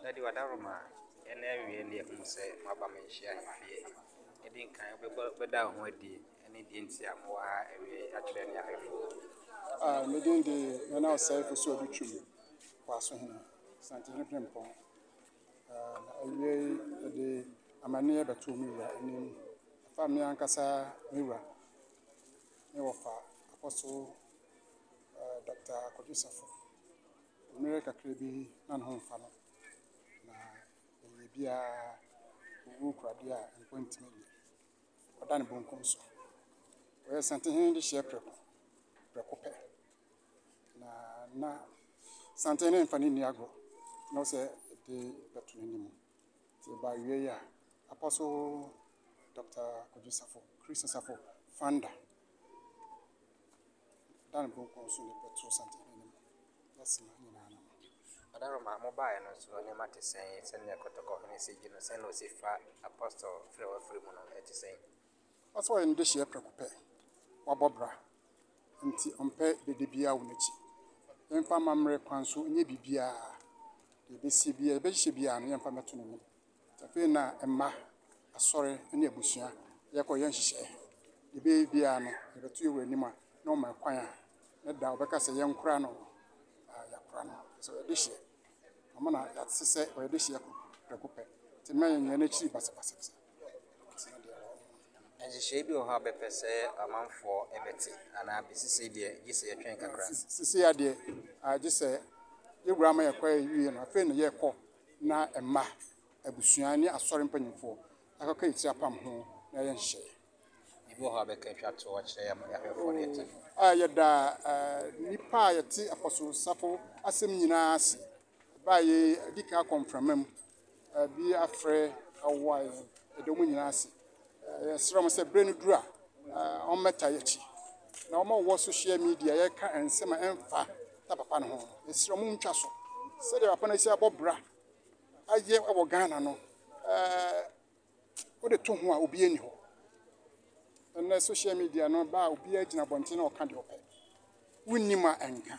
Daddy Wadaroma, and every India who say, Mabama share fear. I didn't kind of be down with the any dinsia more actually. Meeting the now say for so the tree. Passing him, Santini Pimpon. The Amania Batumira, and family Ancasa Mira, Newafa, Apostle Dr. Kodisafo, America Crebi, non home family. Bia Ukradia and Point Million. Or Dan Bunkunso. Where Santini share precope. Na Santini and Fanny Niago. No say the Batunimo. By Yeya, Apostle Dr. Kodisafo, Christian Safo, founder. Dan Bunkunso, the Petro Santini. That's my name. Wadaroma mobile no so ne mate sen send the protocol message no send no sifa apostle free mono et sen. That's why in this year precope. Wabobra. Nti ompe de bia wonachi emfa mamre kwanso nye bibia de besi bia be hye bia no emfa meto no tafe na emma asore ne abusua yekoye nhyehyɛ de be bia no de beto ewani ma na o ma kwan a ne da obeka se yenkura no yakura no so de hye amana yatsese o de hye prekope ti men yen na chiri basabasa She be or have a pese a man for ebeti and I be see dear, you say a train can cross. See, I just say, your grammar acquire you and a friend a year call na a ma a busiani a sorry penny for. I can say a pump home, na share. You will have a contract to watch them for it. Yada nipa yati apostle Safo asem nyina ase ba ye dika come from him be afre awai edomu nyina ase srom se brenu dura on meta yachi na o ma wo social media ye ka ensema emfa ta papa no ho srom ntwa so se de papa na si abobra aye wo Ghana no o de to ho a obi ani ho na social media no ba obi agina bonte na o ka de ope wunima enka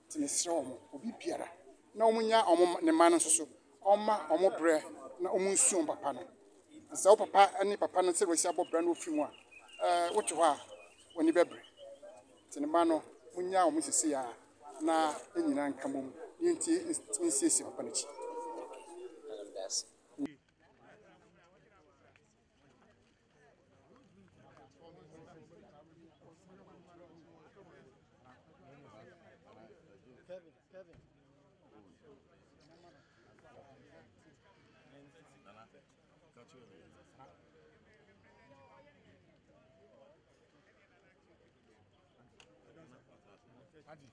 tini srom obi biara na omunya ne ma no so oma omo bre na omunsu papa no so papa ani papa no se we si abobra no ofi mu a woto ho a woni bebre tini ma no munya omusisi ya na enyina nka mom yenti nsisi papa no chi Adi,